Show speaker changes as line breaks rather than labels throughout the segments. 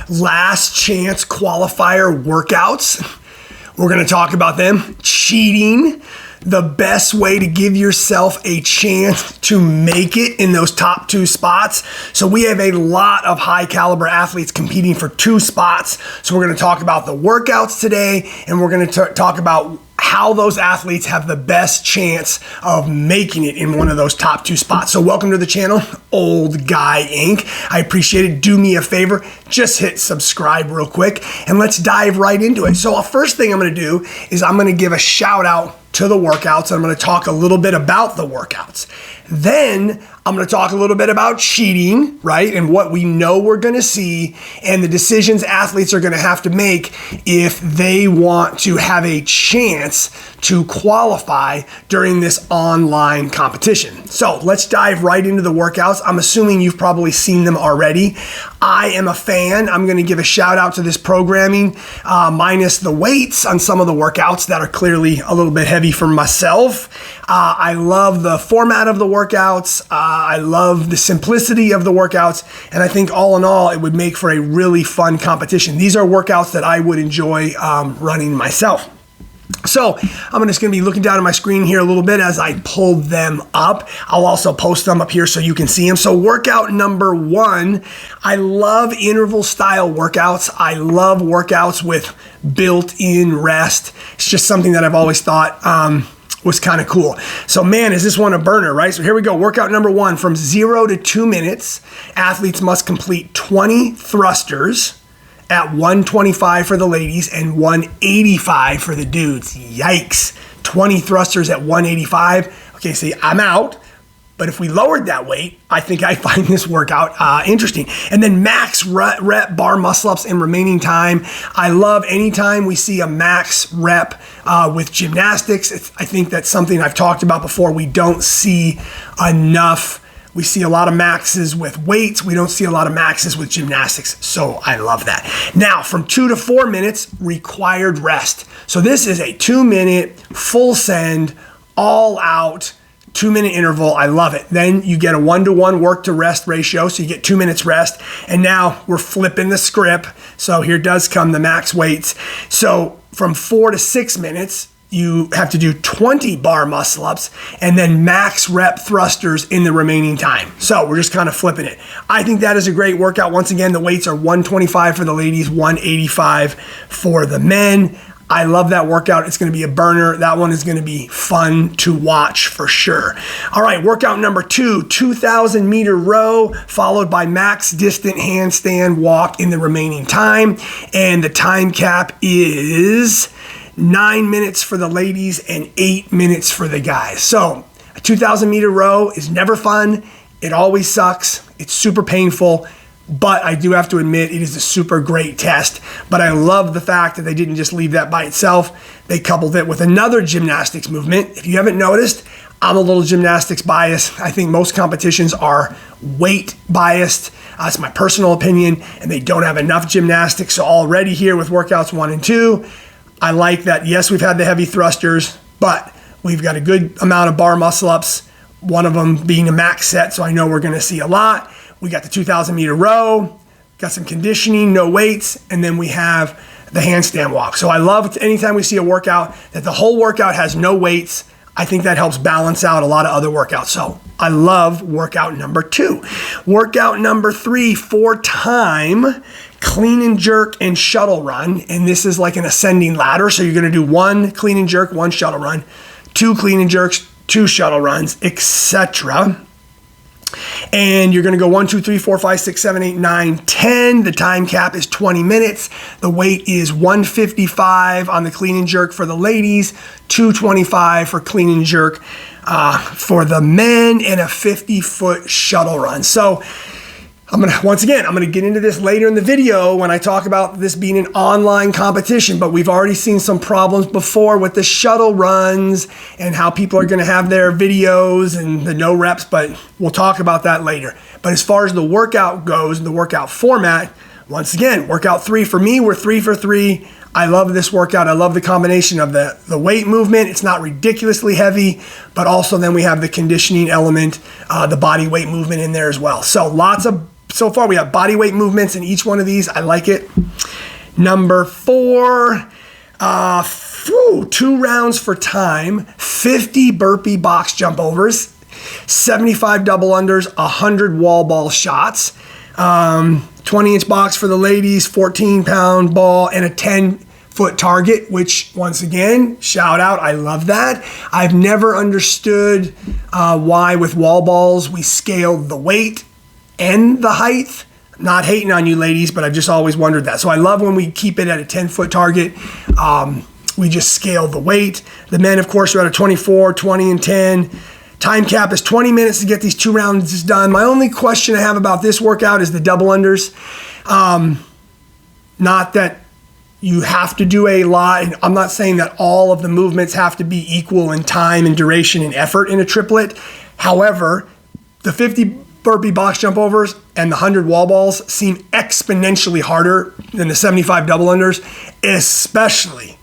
last chance qualifier workouts. We're going to talk about them. Cheating, the best way to give yourself a chance to make it in those top 2 spots. So we have a lot of high caliber athletes competing for 2 spots. So we're going to talk about the workouts today, and we're going to talk about how those athletes have the best chance of making it in one of those top 2 spots. So welcome to the channel, Old Guy Inc. I appreciate it. Do me a favor, just hit subscribe real quick and let's dive right into it. So first thing I'm going to do is I'm going to give a shout out to the workouts. I'm going to talk a little bit about the workouts. Then I'm going to talk a little bit about cheating, right? And what we know we're going to see and the decisions athletes are going to have to make if they want to have a chance to qualify during this online competition. So let's dive right into the workouts. I'm assuming you've probably seen them already. I am a fan. I'm going to give a shout out to this programming, minus the weights on some of the workouts that are clearly a little bit heavy for myself. I love the format of the workouts. I love the simplicity of the workouts. And I think all in all, it would make for a really fun competition. These are workouts that I would enjoy running myself. So I'm just going to be looking down at my screen here a little bit as I pull them up. I'll also post them up here so you can see them. So workout number 1, I love interval style workouts. I love workouts with built-in rest. It's just something that I've always thought was kind of cool. So man, is this one a burner, right? So here we go. Workout number 1, from 0 to 2 minutes, athletes must complete 20 thrusters at 125 for the ladies and 185 for the dudes. Yikes. 20 thrusters at 185. Okay, see, I'm out. But if we lowered that weight, I think I find this workout interesting. And then max rep bar muscle ups in remaining time. I love anytime we see a max rep with gymnastics. I think that's something I've talked about before. We don't see enough. We see a lot of maxes with weights. We don't see a lot of maxes with gymnastics. So I love that. Now, from 2 to 4 minutes, required rest. So this is a 2-minute full send, all out, 2-minute interval. I love it. Then you get a 1-to-1 work to rest ratio. So you get 2 minutes rest. And now we're flipping the script. So here does come the max weights. So from 4 to 6 minutes, you have to do 20 bar muscle ups and then max rep thrusters in the remaining time. So we're just kind of flipping it. I think that is a great workout. Once again, the weights are 125 for the ladies, 185 for the men. I love that workout. It's going to be a burner. That one is going to be fun to watch for sure. All right, workout number 2, 2,000 meter row, followed by max distant handstand walk in the remaining time. And the time cap is 9 minutes for the ladies and 8 minutes for the guys. So a 2,000 meter row is never fun. It always sucks. It's super painful, but I do have to admit it is a super great test. But I love the fact that they didn't just leave that by itself. They coupled it with another gymnastics movement. If you haven't noticed, I'm a little gymnastics biased. I think most competitions are weight biased. That's my personal opinion, and they don't have enough gymnastics. So already here with workouts 1 and 2, I like that, yes, we've had the heavy thrusters, but we've got a good amount of bar muscle ups, one of them being a max set, so I know we're going to see a lot. We got the 2,000 meter row, got some conditioning, no weights, and then we have the handstand walk. So I love anytime we see a workout that the whole workout has no weights. I think that helps balance out a lot of other workouts. So I love workout number 2. Workout number 3, 4 time clean and jerk and shuttle run. And this is like an ascending ladder. So you're going to do 1 clean and jerk, 1 shuttle run, 2 clean and jerks, 2 shuttle runs, etc. And you're going to go 1, 2, 3, 4, 5, 6, 7, 8, 9, 10. The time cap is 20 minutes. The weight is 155 on the clean and jerk for the ladies, 225 for clean and jerk for the men, and a 50-foot shuttle run. So I'm going to get into this later in the video when I talk about this being an online competition, but we've already seen some problems before with the shuttle runs and how people are going to have their videos and the no reps, but we'll talk about that later. But as far as the workout goes, the workout format, once again, workout 3 for me, we're 3 for 3. I love this workout. I love the combination of the weight movement. It's not ridiculously heavy, but also then we have the conditioning element, the body weight movement in there as well. So lots of so far we have body weight movements in each one of these. I like it. Number 4, 2 rounds for time, 50 burpee box jump overs, 75 double unders, 100 wall ball shots, 20-inch box for the ladies, 14-pound ball, and a 10-foot target, which once again, shout out, I love that. I've never understood why with wall balls we scaled the weight and the height. Not hating on you ladies, but I've just always wondered that. So I love when we keep it at a 10-foot target. We just scale the weight. The men, of course, are at a 24, 20, and 10. Time cap is 20 minutes to get these 2 rounds done. My only question I have about this workout is the double unders. Not that you have to do a lot, and I'm not saying that all of the movements have to be equal in time and duration and effort in a triplet. However, the 50 burpee box jump overs and the 100 wall balls seem exponentially harder than the 75 double unders, especially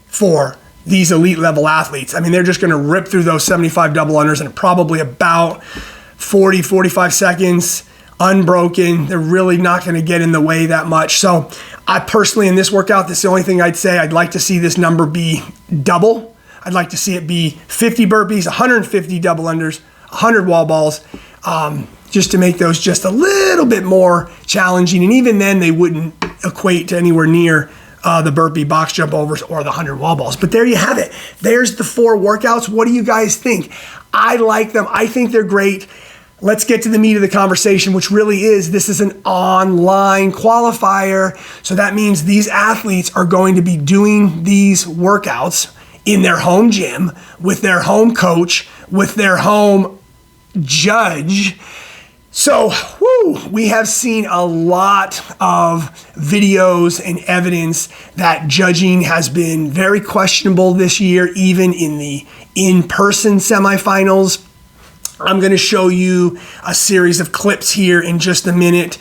for these elite level athletes. I mean, they're just going to rip through those 75 double unders in probably about 40, 45 seconds, unbroken. They're really not going to get in the way that much. So I personally, in this workout, that's the only thing I'd say. I'd like to see this number be double. I'd like to see it be 50 burpees, 150 double unders, 100 wall balls, just to make those just a little bit more challenging. And even then, they wouldn't equate to anywhere near the burpee box jump overs or the 100 wall balls. But there you have it. There's the 4 workouts. What do you guys think? I like them. I think they're great. Let's get to the meat of the conversation, which really is, this is an online qualifier. So that means these athletes are going to be doing these workouts in their home gym, with their home coach, with their home judge. So, we have seen a lot of videos and evidence that judging has been very questionable this year, even in the in-person semifinals. I'm going to show you a series of clips here in just a minute.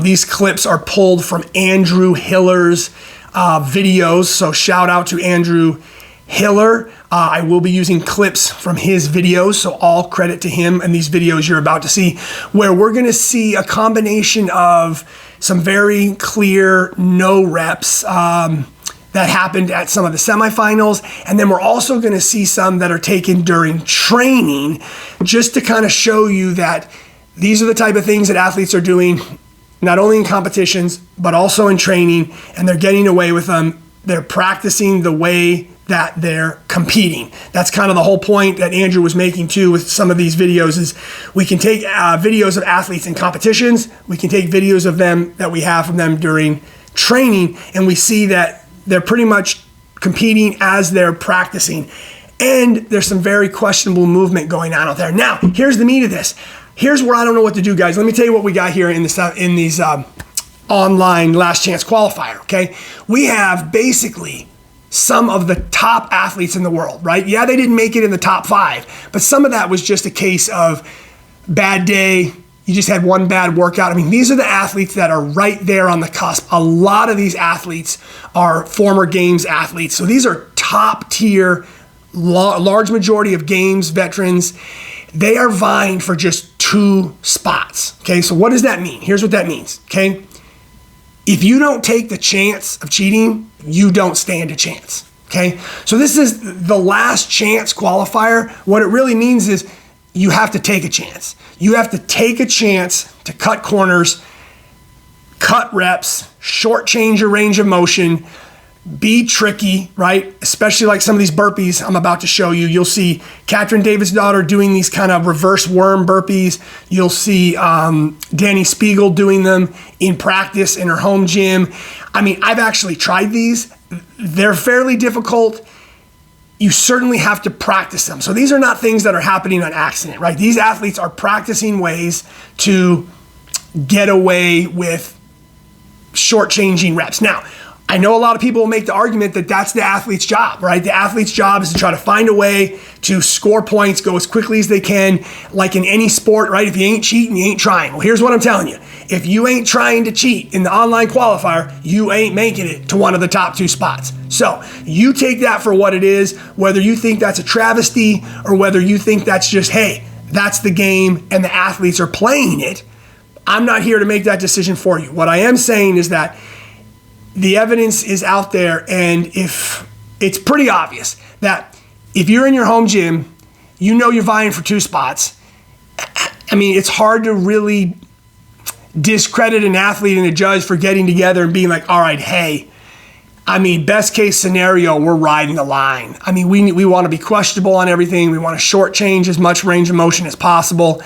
These clips are pulled from Andrew Hiller's videos, so shout out to Andrew Hiller. I will be using clips from his videos, so all credit to him and these videos you're about to see, where we're going to see a combination of some very clear no reps that happened at some of the semifinals, and then we're also going to see some that are taken during training, just to kind of show you that these are the type of things that athletes are doing, not only in competitions, but also in training, and they're getting away with them. They're practicing the way that they're competing. That's kind of the whole point that Andrew was making too with some of these videos, is we can take videos of athletes in competitions, we can take videos of them that we have from them during training, and we see that they're pretty much competing as they're practicing. And there's some very questionable movement going on out there. Now, here's the meat of this. Here's where I don't know what to do, guys. Let me tell you what we got here in these online last chance qualifier, okay? We have basically some of the top athletes in the world, right? Yeah, they didn't make it in the top 5, but some of that was just a case of bad day. You just had one bad workout. I mean, these are the athletes that are right there on the cusp. A lot of these athletes are former games athletes. So these are top tier, large majority of games veterans. They are vying for just 2 spots, okay? So what does that mean? Here's what that means, okay? If you don't take the chance of cheating, you don't stand a chance, okay? So this is the last chance qualifier. What it really means is you have to take a chance. You have to take a chance to cut corners, cut reps, shortchange your range of motion, be tricky, right? Especially like some of these burpees I'm about to show you. You'll see Katrin Davidsdottir doing these kind of reverse worm burpees. You'll see Dani Speegle doing them in practice in her home gym. I mean, I've actually tried these. They're fairly difficult. You certainly have to practice them. So these are not things that are happening on accident, right? These athletes are practicing ways to get away with shortchanging reps. Now, I know a lot of people will make the argument that that's the athlete's job, right? The athlete's job is to try to find a way to score points, go as quickly as they can, like in any sport, right? If you ain't cheating, you ain't trying. Well, here's what I'm telling you. If you ain't trying to cheat in the online qualifier, you ain't making it to one of the top 2 spots. So you take that for what it is, whether you think that's a travesty or whether you think that's just, hey, that's the game and the athletes are playing it. I'm not here to make that decision for you. What I am saying is that the evidence is out there, and if it's pretty obvious that if you're in your home gym, you know you're vying for 2 spots. I mean, it's hard to really discredit an athlete and a judge for getting together and being like, all right, hey, I mean, best case scenario, we're riding the line. I mean, we want to be questionable on everything. We want to shortchange as much range of motion as possible.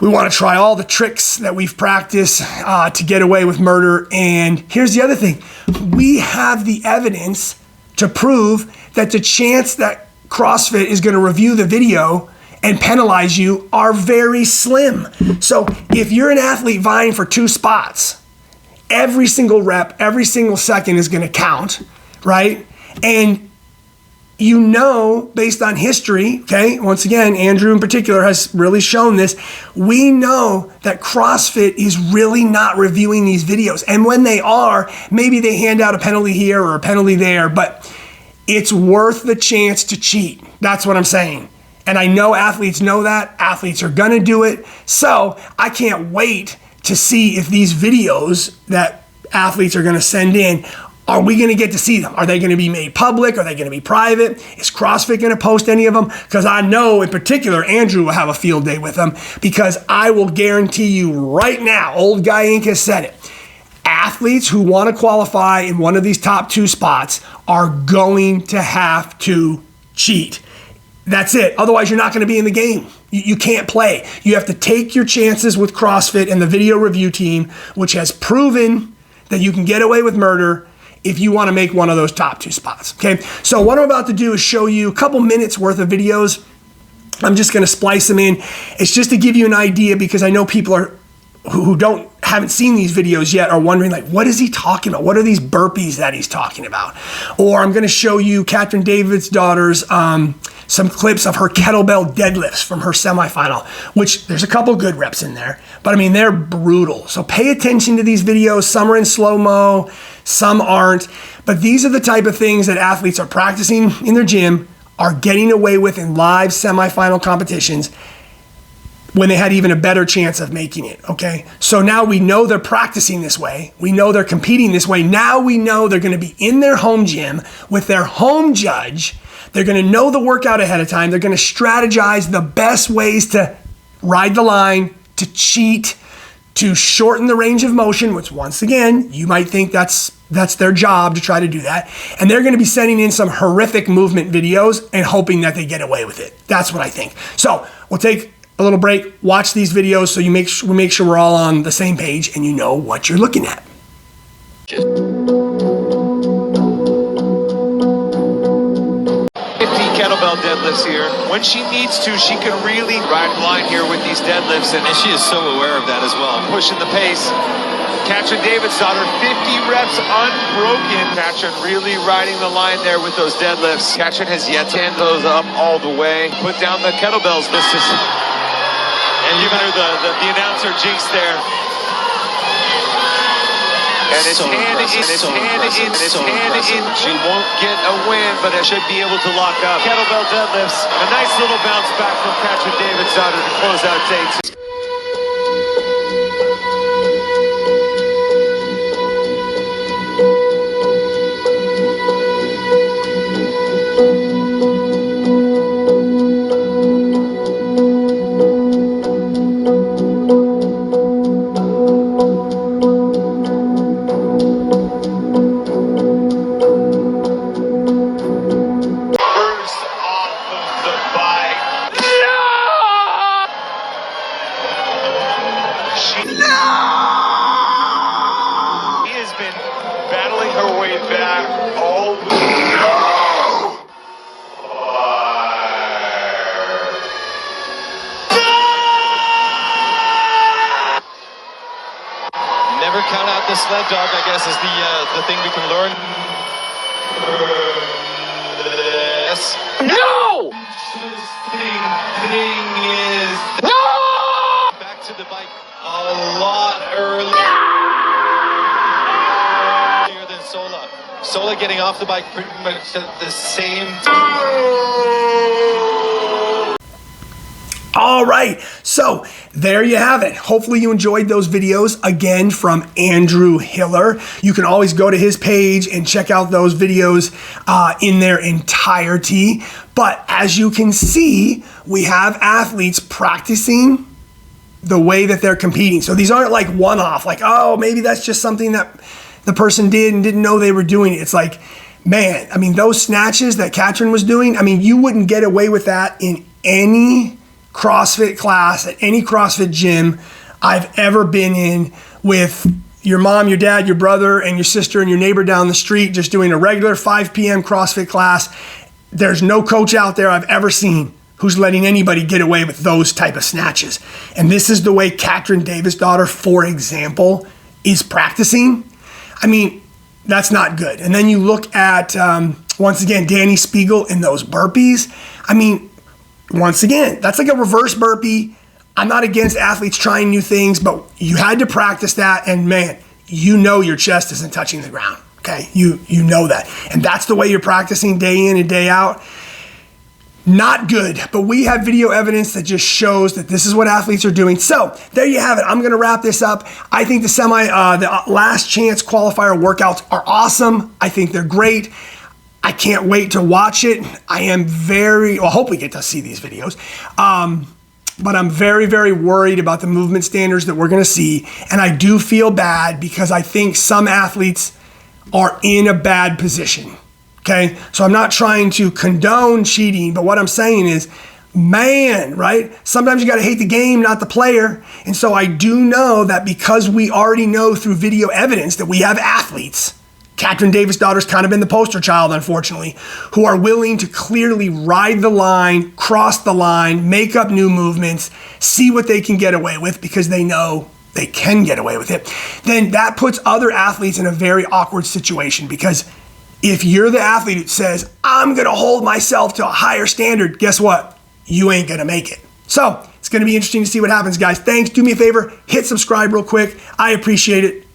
We want to try all the tricks that we've practiced to get away with murder. And here's the other thing. We have the evidence to prove that the chance that CrossFit is going to review the video and penalize you are very slim. So if you're an athlete vying for 2 spots, every single rep, every single second is going to count, right? And you know, based on history, okay, once again, Andrew in particular has really shown this, we know that CrossFit is really not reviewing these videos. And when they are, maybe they hand out a penalty here or a penalty there, but it's worth the chance to cheat. That's what I'm saying. And I know athletes know that. Athletes are gonna do it. So I can't wait to see if these videos that athletes are gonna send in, are we gonna get to see them? Are they gonna be made public? Are they gonna be private? Is CrossFit gonna post any of them? Because I know in particular, Andrew will have a field day with them, because I will guarantee you right now, Old Guy Inc. has said it, athletes who wanna qualify in one of these top 2 spots are going to have to cheat. That's it. Otherwise, you're not going to be in the game. You can't play. You have to take your chances with CrossFit and the video review team, which has proven that you can get away with murder if you want to make one of those top 2 spots. Okay. So what I'm about to do is show you a couple minutes worth of videos. I'm just going to splice them in. It's just to give you an idea, because I know people are who haven't seen these videos yet are wondering, like, what is he talking about? What are these burpees that he's talking about? Or I'm going to show you Catherine David's daughter's some clips of her kettlebell deadlifts from her semifinal, which there's a couple good reps in there, but I mean, they're brutal. So pay attention to these videos. Some are in slow-mo, some aren't, but these are the type of things that athletes are practicing in their gym, are getting away with in live semifinal competitions when they had even a better chance of making it, okay? So now we know they're practicing this way. We know they're competing this way. Now we know they're gonna be in their home gym with their home judge. They're gonna know the workout ahead of time. They're gonna strategize the best ways to ride the line, to cheat, to shorten the range of motion, which once again, you might think that's their job to try to do that. And they're gonna be sending in some horrific movement videos and hoping that they get away with it. That's what I think. So we'll take a little break, watch these videos so we make sure we're all on the same page and you know what you're looking at.
50 kettlebell deadlifts here. When she needs to, she can really ride line here with these deadlifts, and she is so aware of that as well. Pushing the pace. Catherine David's daughter, 50 reps unbroken. Catherine really riding the line there with those deadlifts. Catherine has yet to end those up all the way. Put down the kettlebells. This is... And giving her the announcer jinx there. And it's hand in. She won't get a win, but it should be able to lock up. Kettlebell deadlifts. A nice little bounce back from Catherine David's daughter to close out day 2. Count out the sled dog, I guess, is the thing we can learn. Yes. No! Thing is no! Back to the bike a lot earlier than Sola. Sola getting off the bike pretty much at the same time.
All right, so there you have it. Hopefully you enjoyed those videos, again, from Andrew Hiller. You can always go to his page and check out those videos in their entirety. But as you can see, we have athletes practicing the way that they're competing. So these aren't like one-off, like, oh, maybe that's just something that the person did and didn't know they were doing it. It's like, man, I mean, those snatches that Katrin was doing, I mean, you wouldn't get away with that in any CrossFit class at any CrossFit gym I've ever been in, with your mom, your dad, your brother, and your sister and your neighbor down the street just doing a regular 5 p.m. CrossFit class. There's no coach out there I've ever seen who's letting anybody get away with those type of snatches. And this is the way Katrin Davidsdottir, for example, is practicing. I mean, that's not good. And then you look at, once again, Dani Speegle in those burpees. I mean, once again, that's like a reverse burpee. I'm not against athletes trying new things, but you had to practice that, and man, you know your chest isn't touching the ground, okay? You know that. And that's the way you're practicing day in and day out. Not good, but we have video evidence that just shows that this is what athletes are doing. So there you have it. I'm gonna wrap this up. I think the last chance qualifier workouts are awesome. I think they're great. I can't wait to watch it. I hope we get to see these videos. But I'm very, very worried about the movement standards that we're gonna see. And I do feel bad because I think some athletes are in a bad position, okay? So I'm not trying to condone cheating, but what I'm saying is, man, right? Sometimes you gotta hate the game, not the player. And so I do know that because we already know through video evidence that we have athletes, Katrin Davidsdottir's kind of been the poster child, unfortunately, who are willing to clearly ride the line, cross the line, make up new movements, see what they can get away with because they know they can get away with it. Then that puts other athletes in a very awkward situation, because if you're the athlete that says, I'm gonna hold myself to a higher standard, guess what? You ain't gonna make it. So it's gonna be interesting to see what happens, guys. Thanks, do me a favor, hit subscribe real quick. I appreciate it.